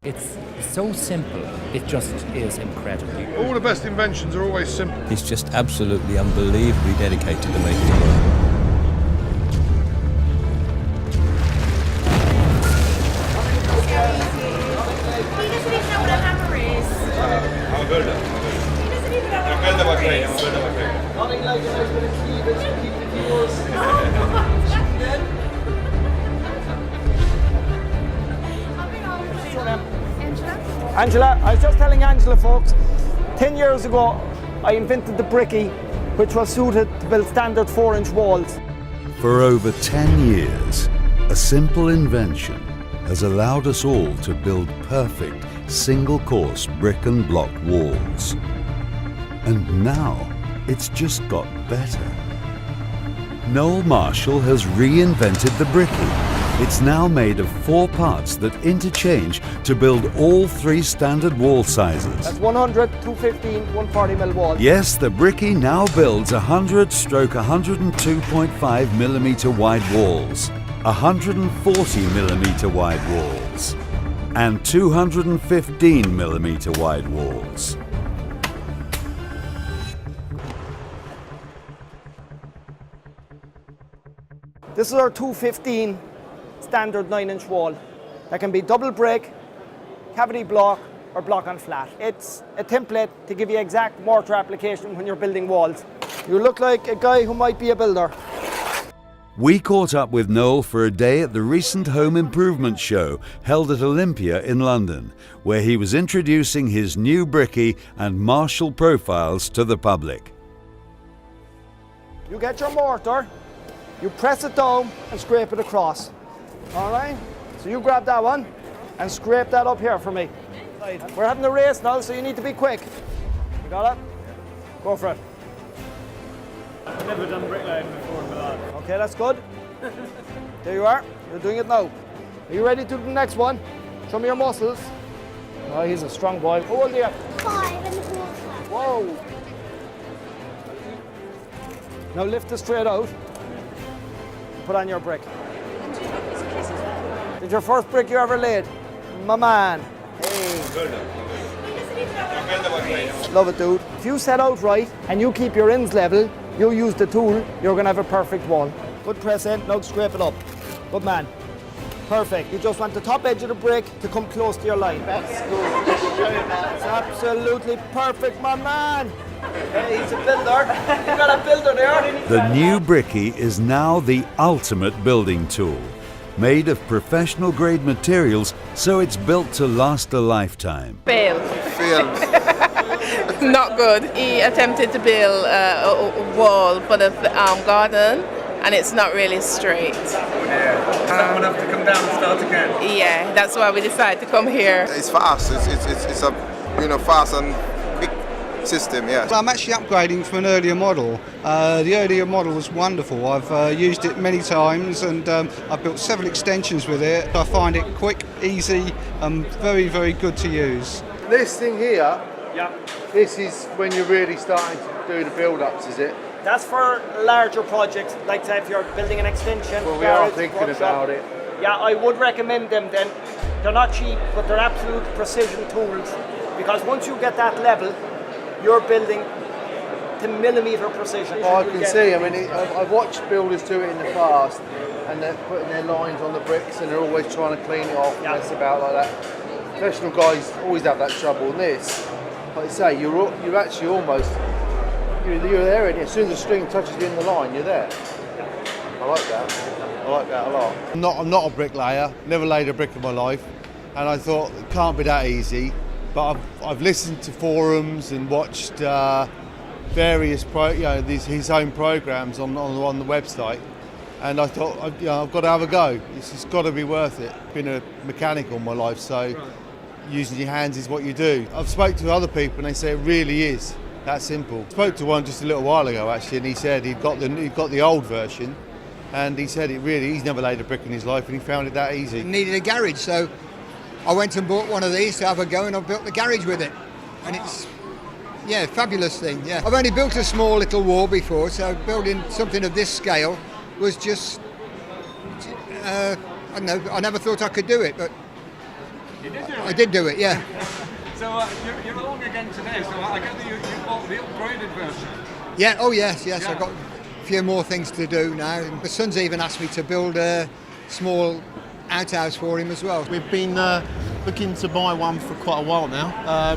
It's so simple, it just is incredible. All the best inventions are always simple. He's just absolutely unbelievably dedicated to making it work. He doesn't even know what a hammer is. I'm a builder. He doesn't even know what I'm a a builder by hammer trade. is. I'm a builder by trade. Nothing like a nice bit of cleavage to keep the viewers. Angela, I was just telling Angela, folks, 10 years ago I invented the Bricky, which was suited to build standard 4-inch walls. For over 10 years, a simple invention has allowed us all to build perfect single-course brick and block walls. And now it's just got better. Noel Marshall has reinvented the Bricky. It's now made of 4 parts that interchange to build all 3 standard wall sizes. That's 100, 215, 140mm walls. Yes, the Bricky now builds 100/102.5mm wide walls, 140mm wide walls, and 215mm wide walls. This is our 215 standard 9-inch wall. That can be double brick, cavity block, or block on flat. It's a template to give you exact mortar application when you're building walls. You look like a guy who might be a builder. We caught up with Noel for a day at the recent home improvement show held at Olympia in London, where he was introducing his new Bricky and Marshall profiles to the public. You get your mortar, you press it down and scrape it across. All right? So you grab that one and scrape that up here for me. We're having a race now, so you need to be quick. You got it? Go for it. I've never done bricklaying before in Milan. Okay, that's good. There you are. You're doing it now. Are you ready to do the next one? Show me your muscles. Oh, he's a strong boy. How old are you? 5 and 4. Whoa. Now lift it straight out. Put on your brick. Did your first brick you ever laid? My man. Hey. Love it, dude. If you set out right and you keep your ends level, you use the tool, you're going to have a perfect wall. Good press in, now scrape it up. Good man. Perfect. You just want the top edge of the brick to come close to your line. That's good. It's absolutely perfect, my man. Hey, he's a builder. You got a builder there. The new Bricky is now the ultimate building tool, made of professional grade materials, so it's built to last a lifetime. Failed. Not good. He attempted to build a wall for the garden, and it's not really straight. Someone have to come down and start again. Yeah, that's why we decided to come here. It's fast. It's a fast and quick system. Yeah. Well, I'm actually upgrading from an earlier model. The earlier model was wonderful. I've used it many times, and I've built several extensions with it. I find it quick, easy, and very, very good to use. This thing here, this is when you're really starting to do the build-ups, is it? That's for larger projects, like say if you're building an extension. Well, we are thinking about it. Yeah, I would recommend them then. They're not cheap, but they're absolute precision tools, because once you get that level, you're building to millimetre precision. Oh, I can see. I mean, I've watched builders do it in the past, and they're putting their lines on the bricks, and they're always trying to clean it off and mess about like that. Professional guys always have that trouble. And this, like I say, you're actually almost you're there, and as soon as the string touches you in the line, you're there. I like that. I like that a lot. I'm not a bricklayer. Never laid a brick in my life, and I thought it can't be that easy. But I've listened to forums and watched various his own programs on the website, and I thought I've got to have a go. It's got to be worth it. Been a mechanic all my life, so using your hands is what you do. I've spoke to other people and they say it really is that simple. I spoke to one just a little while ago actually, and he said he'd got the old version, and he said he's never laid a brick in his life, and he found it that easy. Needed a garage, so I went and bought one of these to have a go, and I built the garage with it, and it's fabulous thing. Yeah, I've only built a small little wall before, so building something of this scale was just I don't know. I never thought I could do it, but I did do it, yeah. So you're along again today, so I gather you bought the upgraded version. Yeah, oh yes, I've got a few more things to do now. My son's even asked me to build a small outhouse for him as well. We've been looking to buy one for quite a while now.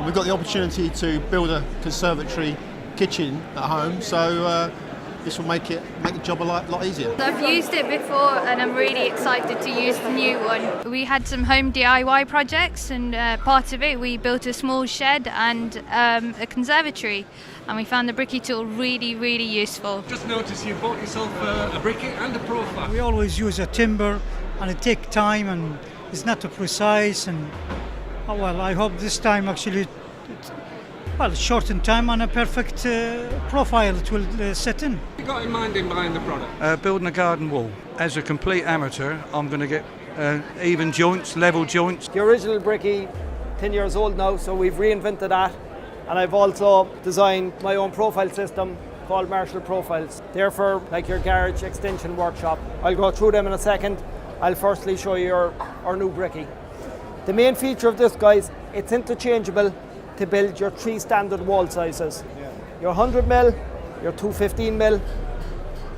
We've got the opportunity to build a conservatory kitchen at home, so this will make the job a lot easier. I've used it before and I'm really excited to use the new one. We had some home DIY projects and part of it we built a small shed and a conservatory, and we found the Bricky tool really, really useful. Just noticed you bought yourself a Bricky and a profile. We always use a timber and it takes time and it's not too precise, and I hope this time actually shortened time and a perfect profile it will set in. What have you got in mind in buying the product? Building a garden wall. As a complete amateur, I'm going to get even joints, level joints. The original Bricky, 10 years old now, so we've reinvented that. And I've also designed my own profile system called Marshall Profiles. They're for like your garage extension workshop. I'll go through them in a second. I'll firstly show you our new Bricky. The main feature of this, guys, it's interchangeable to build your 3 standard wall sizes. Your 100mm, your 215mm,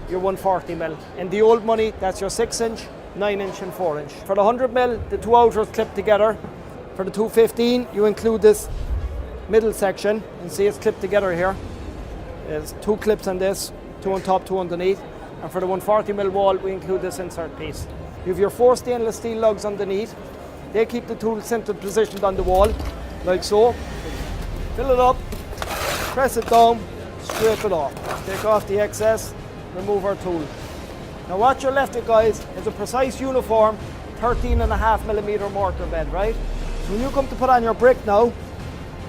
your 140mm. In the old money, that's your 6-inch, 9-inch and 4-inch. For the 100mm, the 2 outers clip together. For the 215, you include this middle section. You can see it's clipped together here. There's 2 clips on this, 2 on top, 2 underneath. And for the 140mm wall, we include this insert piece. You have your 4 stainless steel lugs underneath. They keep the tool centered positioned on the wall, like so. Fill it up, press it down, scrape it off. Take off the excess, remove our tool. Now what you're left with, guys, is a precise uniform 13.5mm mortar bed, right? So when you come to put on your brick now,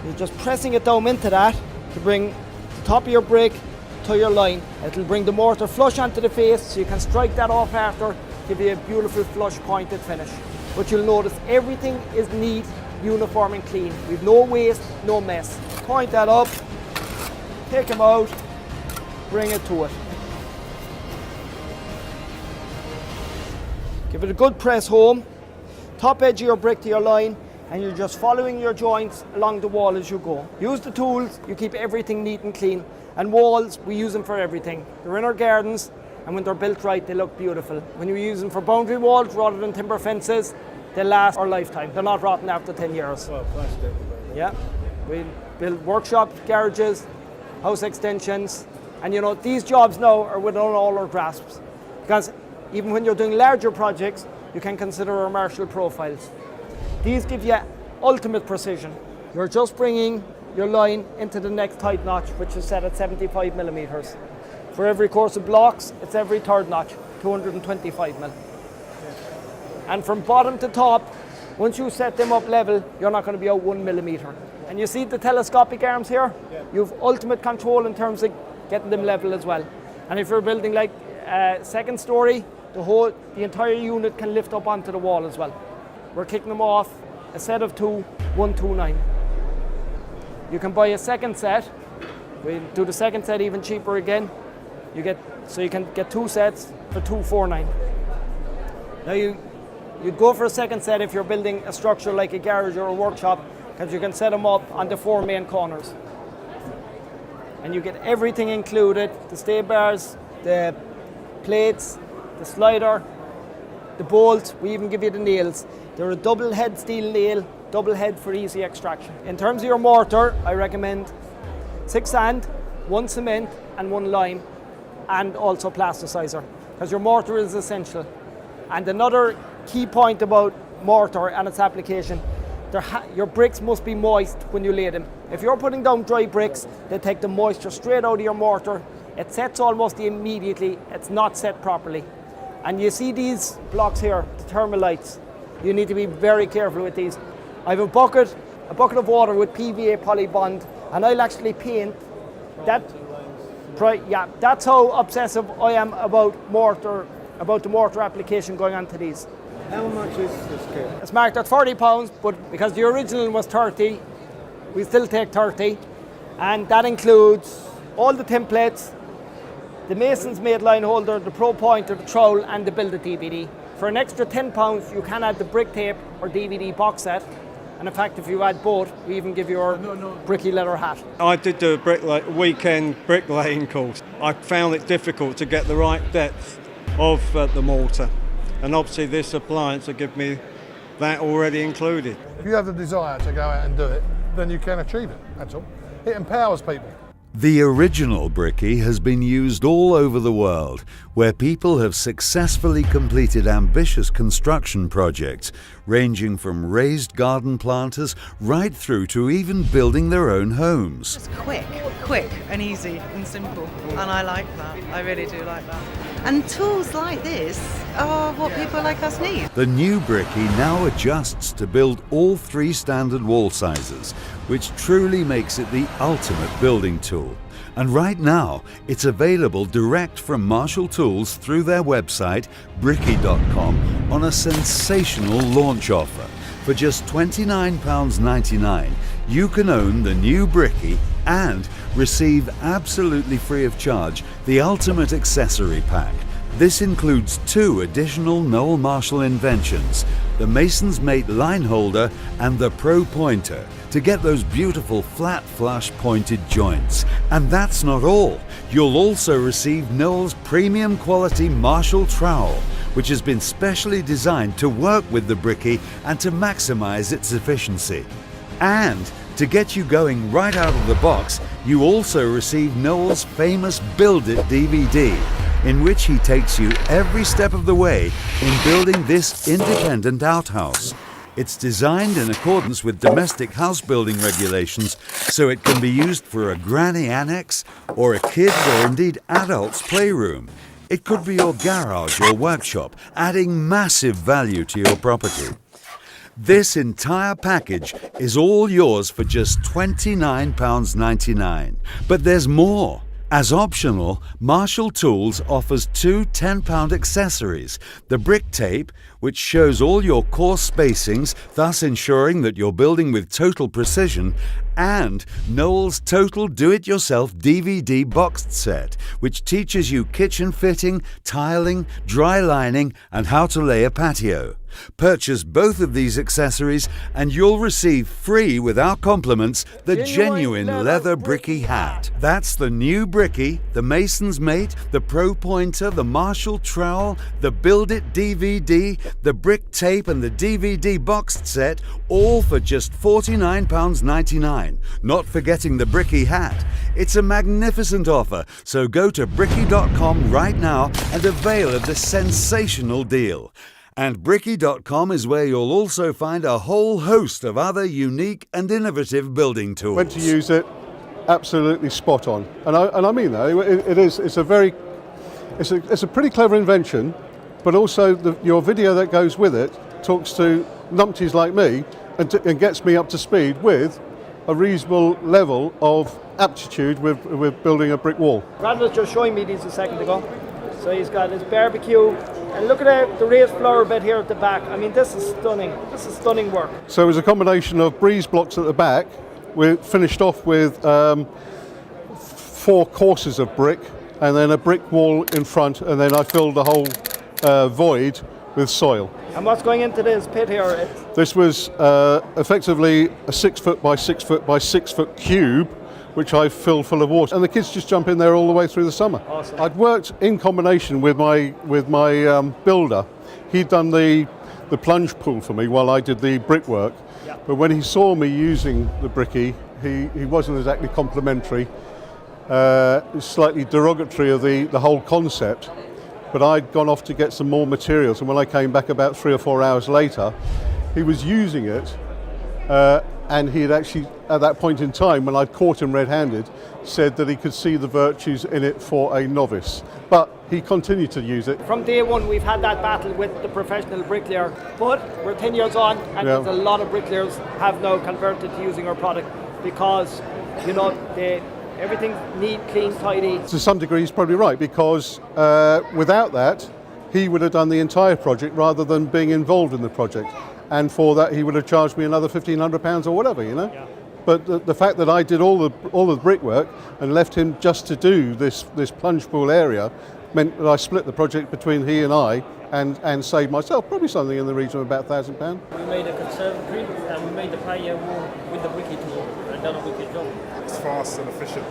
you're just pressing it down into that to bring the top of your brick to your line. It'll bring the mortar flush onto the face so you can strike that off after, give you a beautiful flush pointed finish. But you'll notice everything is neat, uniform and clean. We've no waste, no mess. Point that up, take them out, bring it to it. Give it a good press home, top edge of your brick to your line, and you're just following your joints along the wall as you go. Use the tools, you keep everything neat and clean. And walls, we use them for everything. They're in our gardens, and when they're built right, they look beautiful. When you use them for boundary walls rather than timber fences, they last our lifetime. They're not rotten after 10 years. Well, plastic. Yeah, we build workshops, garages, house extensions, and you know, these jobs now are within all our grasps. Because even when you're doing larger projects, you can consider our Marshall profiles. These give you ultimate precision. You're just bringing your line into the next height notch, which is set at 75mm. For every course of blocks, it's every third notch, 225mm. And from bottom to top, once you set them up level, you're not going to be out 1mm. And you see the telescopic arms here? Yeah. You have ultimate control in terms of getting them level as well. And if you're building like a second story, the entire unit can lift up onto the wall as well. We're kicking them off a set of 2, 129. You can buy a second set. We do the second set even cheaper again. You can get 2 sets for 249. Now you'd go for a second set if you're building a structure like a garage or a workshop, because you can set them up on the 4 main corners. And you get everything included, the stay bars, the plates, the slider, the bolts, we even give you the nails. They're a double head steel nail, double head for easy extraction. In terms of your mortar, I recommend 6 sand, 1 cement and 1 lime, and also plasticizer, because your mortar is essential. And another key point about mortar and its application, your bricks must be moist when you lay them. If you're putting down dry bricks, they take the moisture straight out of your mortar. It sets almost immediately. It's not set properly. And you see these blocks here, the thermalites. You need to be very careful with these. I have a bucket of water with PVA polybond, and I'll actually paint that. Yeah, that's how obsessive I am about the mortar application going onto these. How much is this kit? It's marked at £40, but because the original was 30, we still take 30, and that includes all the templates, the Mason's made line holder, the Pro Pointer, the trowel, and the Build It DVD. For an extra £10, you can add the brick tape or DVD box set. And in fact, if you add both, we even give you our Bricky leather hat. I did do a weekend bricklaying course. I found it difficult to get the right depth of the mortar. And obviously this appliance will give me that already included. If you have the desire to go out and do it, then you can achieve it, that's all. It empowers people. The original Bricky has been used all over the world, where people have successfully completed ambitious construction projects, ranging from raised garden planters right through to even building their own homes. It's quick and easy and simple, and I like that. I really do like that. And tools like this are what people like us need. The new Bricky now adjusts to build all 3 standard wall sizes, which truly makes it the ultimate building tool. And right now, it's available direct from Marshall Tools through their website, bricky.com, on a sensational launch offer. For just £29.99, you can own the new Bricky and receive absolutely free of charge the ultimate accessory pack. This includes 2 additional Noel Marshall inventions, the Mason's Mate line holder and the Pro Pointer, to get those beautiful flat flush pointed joints. And that's not all. You'll also receive Noel's premium quality Marshall trowel, which has been specially designed to work with the Bricky and to maximize its efficiency. And to get you going right out of the box, you also receive Noel's famous Build It DVD, in which he takes you every step of the way in building this independent outhouse. It's designed in accordance with domestic house building regulations, so it can be used for a granny annex or a kid's or indeed adult's playroom. It could be your garage or workshop, adding massive value to your property. This entire package is all yours for just £29.99. But there's more. As optional, Marshall Tools offers 2 £10 accessories: the brick tape, which shows all your course spacings, thus ensuring that you're building with total precision, and Noel's Total Do-It-Yourself DVD boxed set, which teaches you kitchen fitting, tiling, dry lining, and how to lay a patio. Purchase both of these accessories and you'll receive free with our compliments the genuine leather Bricky hat. That's the new Bricky, the Mason's Mate, the Pro Pointer, the Marshall trowel, the Build It DVD, the brick tape and the DVD boxed set, all for just £49.99. Not forgetting the Bricky hat. It's a magnificent offer, so go to bricky.com right now and avail of the sensational deal. And bricky.com is where you'll also find a whole host of other unique and innovative building tools. When to use it, absolutely spot on. And I mean that, it's a pretty clever invention, but also your video that goes with it talks to numpties like me and gets me up to speed with a reasonable level of aptitude with building a brick wall. Brad was just showing me these a second ago. So he's got his barbecue, and look at the raised flower bed here at the back. I mean, this is stunning. This is stunning work. So it was a combination of breeze blocks at the back. We finished off with 4 courses of brick, and then a brick wall in front, and then I filled the whole void with soil. And what's going into this pit here? This was effectively a 6 foot by 6 foot by 6 foot cube, which I filled full of water, and the kids just jump in there all the way through the summer. Awesome. I'd worked in combination with my builder. He'd done the plunge pool for me while I did the brickwork. Yeah. But when he saw me using the Bricky, he wasn't exactly complimentary. Slightly derogatory of the whole concept. But I'd gone off to get some more materials, and when I came back about 3 or 4 hours later, he was using it. And he had actually, at that point in time, when I'd caught him red-handed, said that he could see the virtues in it for a novice. But he continued to use it. From day one, we've had that battle with the professional bricklayer, but we're 10 years on, and there's a lot of bricklayers have now converted to using our product because, you know, everything's neat, clean, tidy. To some degree, he's probably right, because without that, he would have done the entire project rather than being involved in the project. And for that, he would have charged me another £1,500 or whatever, you know. Yeah. But the fact that I did all the brickwork and left him just to do this plunge pool area meant that I split the project between he and I, and save myself probably something in the region of about £1,000. We made a conservatory and we made the patio wall with the Bricky tool and done a wicked job. It's fast and efficient.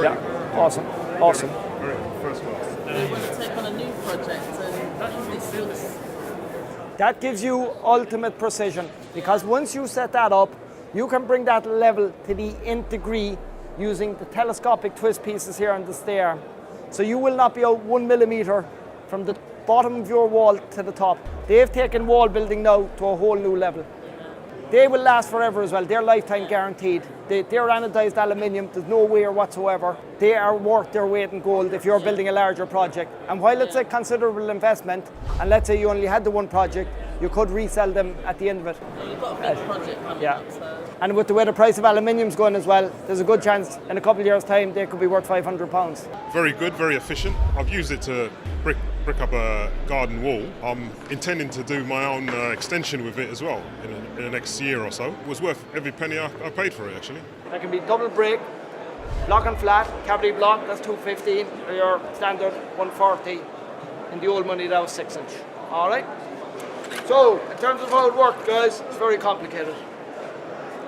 Yeah, awesome, awesome. Very first class. We want to take on a new project and this looks... That gives you ultimate precision, because once you set that up, you can bring that level to the nth degree using the telescopic twist pieces here on the stair. So you will not be out 1 millimeter from the bottom of your wall to the top. They've taken wall building now to a whole new level. They will last forever as well. They're lifetime guaranteed. They're anodized aluminium. There's no wear whatsoever. They are worth their weight in gold if you're building a larger project. And while it's a considerable investment, and let's say you only had the one project, you could resell them at the end of it. You've got a big project coming up, so... And with the way the price of aluminium's going as well, there's a good chance in a couple of years' time they could be worth £500. Very good, very efficient. I've used it to brick up a garden wall. I'm intending to do my own extension with it as well in the next year or so. It was worth every penny I paid for it, actually. That can be double brick, block and flat, cavity block, that's 215, or your standard 140. In the old money, that was 6-inch. All right? So, in terms of how it worked, guys, it's very complicated.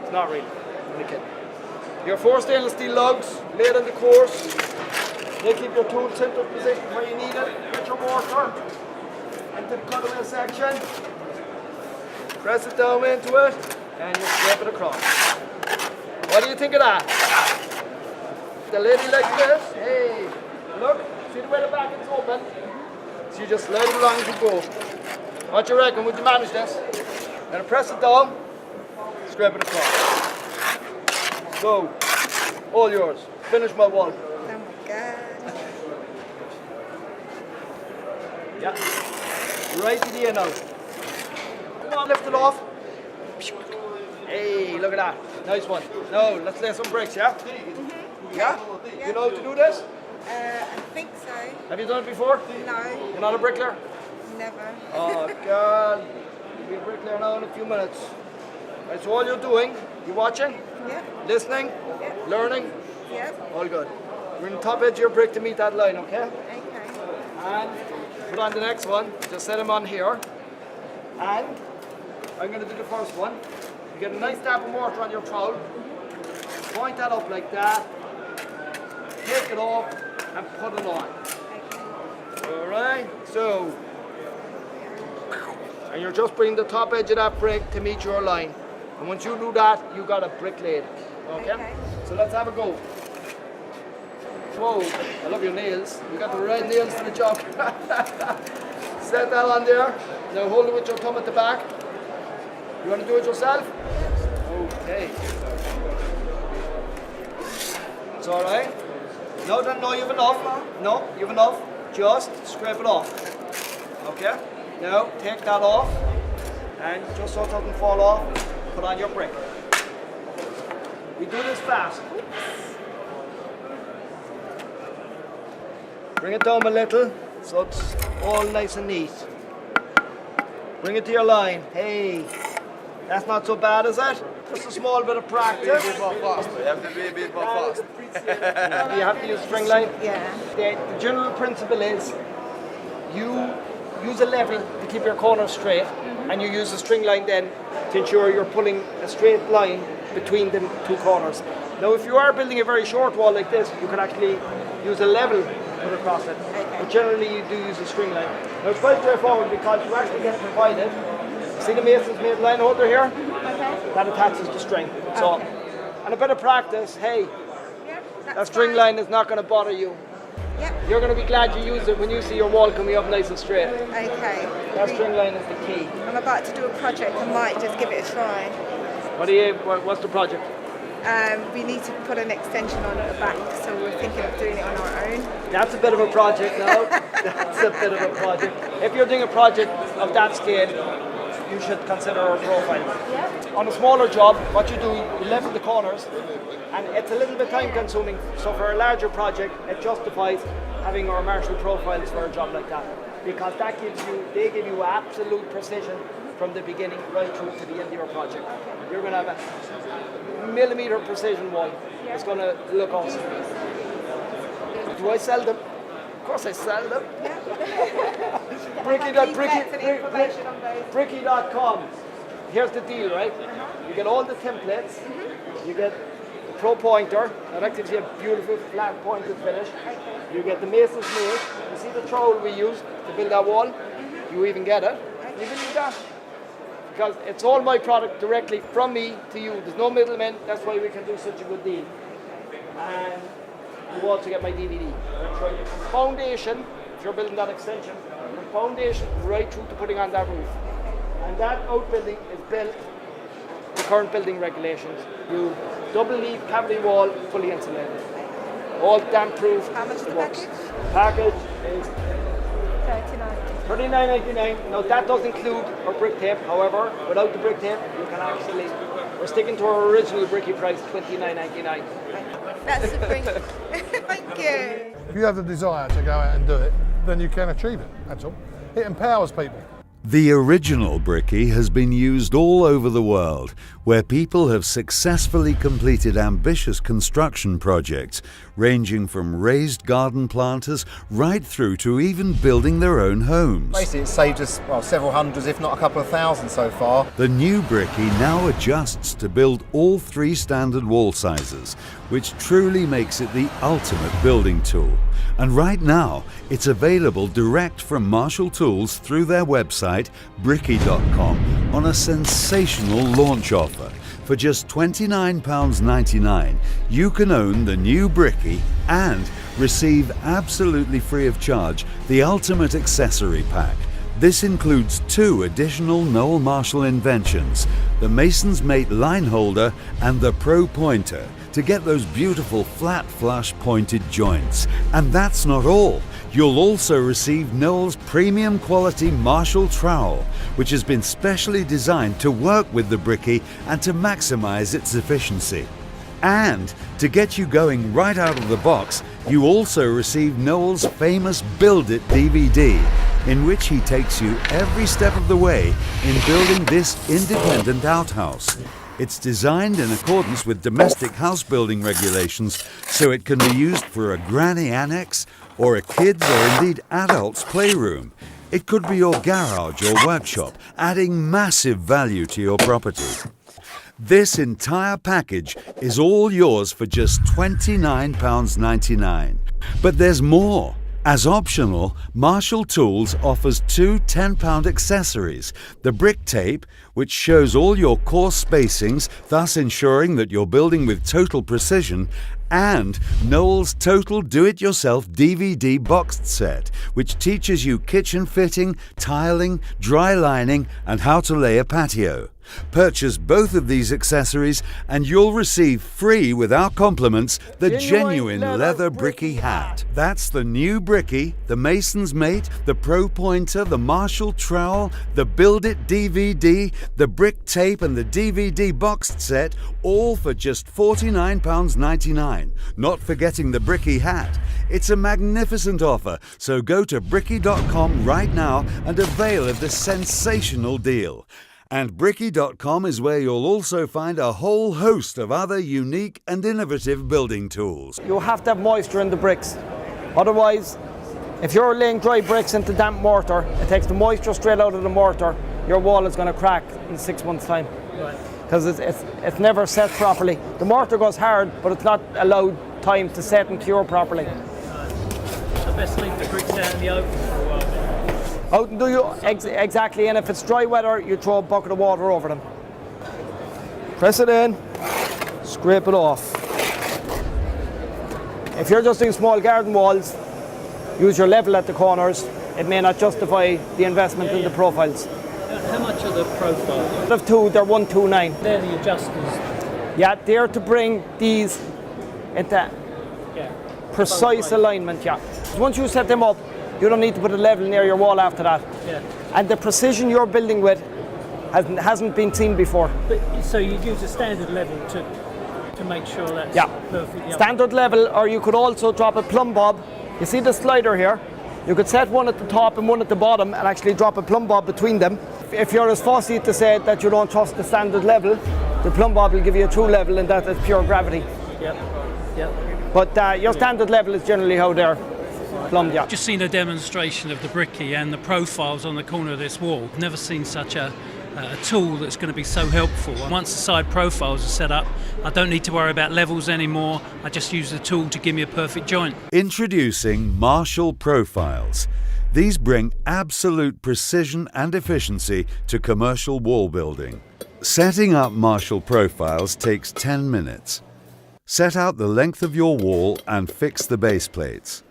It's not really. I'm only kidding. Your 4 stainless steel lugs laid on the course. They keep your tool center position where you need it. Get your mortar into the cutaway section. Press it down into it, and you scrape it across. What do you think of that? The lady like this. Hey, look. See the way the back is open? So you just slide it along as you go. What do you reckon? Would you manage this? Then press it down. Scrape it across. Go. All yours. Finish my wall. Oh my God. Yeah. Right to the end now. Come on, lift it off. Hey, look at that. Nice one. Now, let's lay some bricks, yeah? Yeah? You know how to do this? I think so. Have you done it before? No. You're not a bricklayer? Never. Oh, God. You'll be a bricklayer now in a few minutes. Right, so all you're doing, you watching? Yeah. Listening? Yeah. Learning? Yeah. All good. You're in the top edge of your brick to meet that line, okay? Okay. And put on the next one. Just set them on here. And I'm going to do the first one. You get a nice dab of mortar on your trowel. Point that up like that. Take it off and put it on. Alright, so. And you're just bringing the top edge of that brick to meet your line. And once you do that, you got a brick laid. Okay? So let's have a go. Whoa, I love your nails. You got the right nails for the job. Set that on there. Now hold it with your thumb at the back. You want to do it yourself? Okay. It's alright. No, you've enough. No, you've enough. Just scrape it off. Okay? Now take that off. And just so it doesn't fall off, put on your brick. We do this fast. Bring it down a little so it's all nice and neat. Bring it to your line. Hey, that's not so bad, is it? Just a small bit of practice. You have to be a bit more fast. You have to use string line? Yeah. The general principle is you use a level to keep your corners straight, and you use a string line then to ensure you're pulling a straight line between the two corners. Now, if you are building a very short wall like this, you can actually use a level put across it. But generally, you do use a string line. Now, it's quite straightforward because you actually get provided. See the mason's made line holder here? Okay. That attaches the string. So, and a bit of practice, hey, that string line is not going to bother you. Yep. You're going to be glad you used it when you see your wall coming up nice and straight. Okay. That string line is the key. I'm about to do a project. I might just give it a try. What's the project? We need to put an extension on at the back, so we're thinking of doing it on our own. That's a bit of a project now. That's a bit of a project. If you're doing a project of that scale, you should consider our profile. Yeah. On a smaller job, what you do, you level the corners, and it's a little bit time consuming. So for a larger project, it justifies having our Marshall profiles for a job like that. Because that they give you absolute precision from the beginning right through to the end of your project. You're going to have a millimeter precision wall. It's going to look awesome. Do I sell them? Of course I sell them. Bricky.com. Here's the deal, right? You get all the templates. You get the Pro Pointer. That gives you a beautiful flat pointed finish. You get the Mason's Mate. You see the trowel we used to build that wall? You even get it. You can use that. Because it's all my product directly from me to you. There's no middlemen. That's why we can do such a good deal. And you also get my DVD. From foundation, if you're building that extension, from foundation right through to putting on that roof. And that outbuilding is built to current building regulations. You double leaf cavity wall, fully insulated. All damp proof. How much is the works. package? Package is $39. $39.99. Now that does include our brick tape. However, without the brick tape, you can actually, we're sticking to our original Bricky price, $29.99. That's a bring. Thank you. If you have the desire to go out and do it, then you can achieve it, that's all. It empowers people. The original Bricky has been used all over the world, where people have successfully completed ambitious construction projects, ranging from raised garden planters right through to even building their own homes. Basically, it's saved us, well, several hundreds, if not a couple of thousand so far. The new Bricky now adjusts to build all 3 standard wall sizes, which truly makes it the ultimate building tool. And right now, it's available direct from Marshall Tools through their website, bricky.com, on a sensational launch offer. For just £29.99, you can own the new Bricky and receive absolutely free of charge the ultimate accessory pack. This includes 2 additional Noel Marshall inventions, the Mason's Mate line holder and the Pro Pointer, to get those beautiful flat flush pointed joints. And that's not all. You'll also receive Noel's premium quality Marshall trowel, which has been specially designed to work with the Bricky and to maximize its efficiency. And to get you going right out of the box, you also receive Noel's famous Build It DVD, in which he takes you every step of the way in building this independent outhouse. It's designed in accordance with domestic house building regulations, so it can be used for a granny annex or a kids or indeed adults playroom. It could be your garage or workshop, adding massive value to your property. This entire package is all yours for just £29.99. But there's more. As optional, Marshall Tools offers 2 £10 accessories. The brick tape, which shows all your course spacings, thus ensuring that you're building with total precision, and Noel's Total Do-It-Yourself DVD boxed set, which teaches you kitchen fitting, tiling, dry lining, and how to lay a patio. Purchase both of these accessories and you'll receive free with our compliments the genuine leather Bricky hat. That's the new Bricky, the Mason's Mate, the Pro Pointer, the Marshall trowel, the Build It DVD, the brick tape and the DVD boxed set, all for just £49.99. Not forgetting the Bricky hat. It's a magnificent offer, so go to bricky.com right now and avail of this sensational deal. And bricky.com is where you'll also find a whole host of other unique and innovative building tools. You have to have moisture in the bricks. Otherwise, if you're laying dry bricks into damp mortar, it takes the moisture straight out of the mortar, your wall is going to crack in 6 months' time. Because it's never set properly. The mortar goes hard, but it's not allowed time to set and cure properly. So best leave the bricks out in the open for a while. Out and do you exactly, and if it's dry weather, you throw a bucket of water over them. Press it in, scrape it off. If you're just doing small garden walls, use your level at the corners. It may not justify the investment in the profiles. How much are the profiles? Out of 2, they're 129. They're the adjusters. Yeah, they're to bring these into precise alignment. Yeah. Once you set them up, you don't need to put a level near your wall after that. Yeah. And the precision you're building with hasn't been seen before. But, so you'd use a standard level to make sure that's perfectly standard level, or you could also drop a plumb bob. You see the slider here? You could set one at the top and one at the bottom and actually drop a plumb bob between them. If you're as fussy to say that you don't trust the standard level, the plumb bob will give you a true level, and that is pure gravity. Yep. But your standard level is generally how they're. plumbed, yeah. Just seen a demonstration of the Bricky and the profiles on the corner of this wall. Never seen such a tool that's going to be so helpful. Once the side profiles are set up, I don't need to worry about levels anymore. I just use the tool to give me a perfect joint. Introducing Marshall Profiles. These bring absolute precision and efficiency to commercial wall building. Setting up Marshall Profiles takes 10 minutes. Set out the length of your wall and fix the base plates.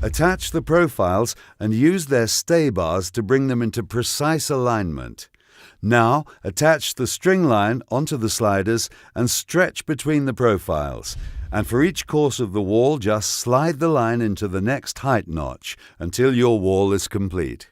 Attach the profiles and use their stay bars to bring them into precise alignment. Now attach the string line onto the sliders and stretch between the profiles. And for each course of the wall, just slide the line into the next height notch until your wall is complete.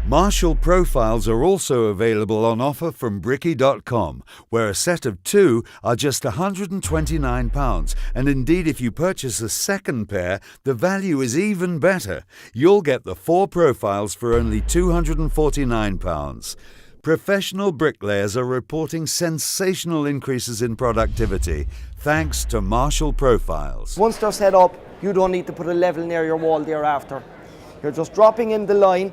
Marshall Profiles are also available on offer from bricky.com, where a set of 2 are just £129, and indeed if you purchase a second pair, the value is even better. You'll get the 4 profiles for only £249. Professional bricklayers are reporting sensational increases in productivity thanks to Marshall Profiles. Once they're set up, you don't need to put a level near your wall thereafter. You're just dropping in the line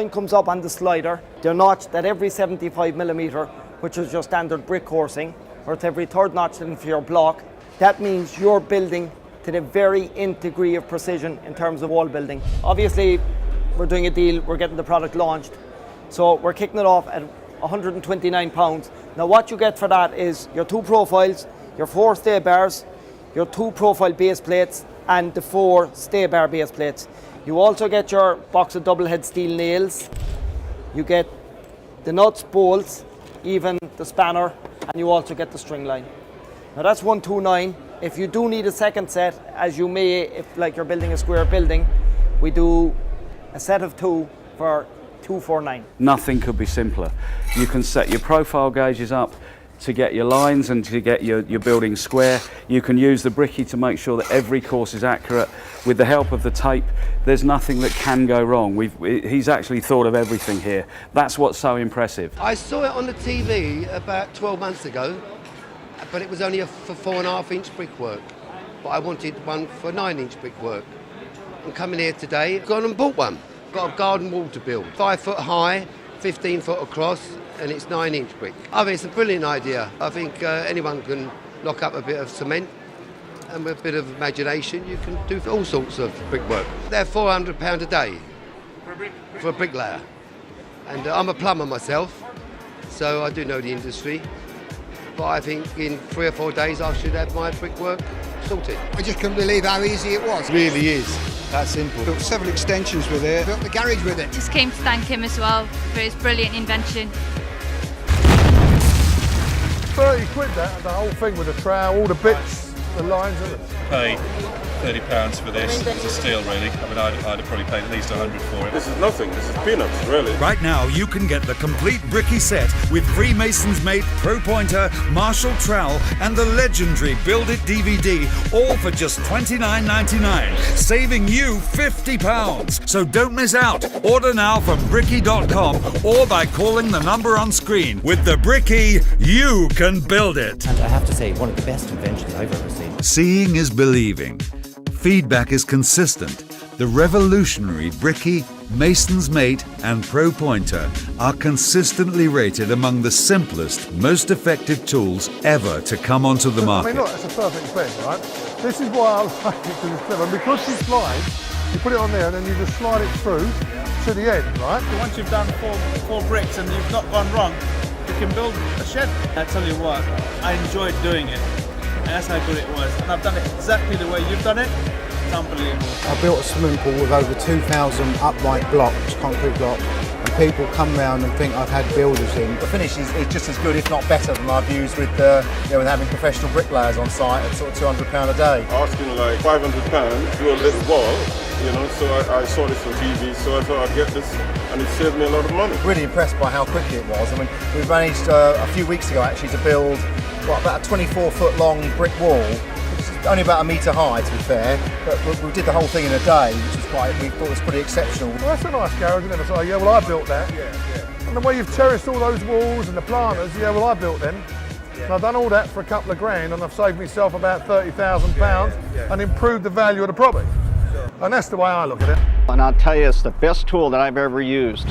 comes up on the slider. They're notched at every 75mm, which is your standard brick coursing, or it's every third notch in for your block. That means you're building to the very nth degree of precision in terms of wall building. Obviously, we're doing a deal, we're getting the product launched, so we're kicking it off at £129. Now what you get for that is your 2 profiles, your 4 stay bars, your 2 profile base plates, and the 4 stay bar base plates. You also get your box of double head steel nails, you get the nuts, bolts, even the spanner, and you also get the string line. Now that's £129. If you do need a second set, as you may if like you're building a square building, we do a set of 2 for £249. Nothing could be simpler. You can set your profile gauges up to get your lines and to get your building square. You can use the Bricky to make sure that every course is accurate. With the help of the tape, there's nothing that can go wrong. He's actually thought of everything here. That's what's so impressive. I saw it on the TV about 12 months ago, but it was only for 4.5-inch brickwork. But I wanted one for 9-inch brickwork. I'm coming here today, gone and bought one. Got a garden wall to build, 5 foot high, 15 foot across, and it's 9-inch brick. I think it's a brilliant idea. I think anyone can lock up a bit of cement, and with a bit of imagination you can do all sorts of brickwork. They're £400 a day for a bricklayer. And I'm a plumber myself, so I do know the industry. But I think in 3 or 4 days I should have my brickwork sorted. I just couldn't believe how easy it was. It really is. That simple. Built several extensions with it. Built the garage with it. Just came to thank him as well for his brilliant invention. 30 quid that, the whole thing with the trowel, all the bits, the lines of it. Paid £30 for this. It's a steal, really. I mean, I'd have probably paid at least 100 for it. This is nothing. This is peanuts, really. Right now, you can get the complete Bricky set with Freemasons Mate, Pro Pointer, Marshall Trowel, and the legendary Build It DVD, all for just $29.99, saving you £50. So don't miss out. Order now from bricky.com or by calling the number on screen. With the Bricky, you can build it. And I have to say, one of the best inventions I've ever seen. Seeing is believing. Feedback is consistent. The revolutionary Bricky, Mason's Mate and Pro Pointer are consistently rated among the simplest, most effective tools ever to come onto the market. I mean, look, it's a perfect bed, right? This is why I like it, because it's clever. And because you slide, you put it on there and then you just slide it through to the end, right? Once you've done four bricks and you've not gone wrong, you can build a shed. I tell you what, I enjoyed doing it. And that's how good it was. And I've done it exactly the way you've done it. It's unbelievable. I built a swimming pool with over 2,000 upright blocks, concrete blocks, and people come round and think I've had builders in. The finish is just as good, if not better, than I've used with with having professional bricklayers on site at sort of £200 a day. Asking like £500 to do a little wall, so I saw this on TV, so I thought I'd get this, and it saved me a lot of money. Really impressed by how quickly it was. I mean, we managed a few weeks ago actually to build about a 24-foot long brick wall, which is only about 1 metre high to be fair, but we did the whole thing in a day, which was we thought was pretty exceptional. Well, that's a nice garage, isn't it? It's like, yeah, well, I built that. Yeah. And the way you've terraced all those walls and the planters, yeah, well, I built them. Yeah. And I've done all that for a couple of grand, and I've saved myself about £30,000 and improved the value of the property. Sure. And that's the way I look at it. And I'll tell you, it's the best tool that I've ever used.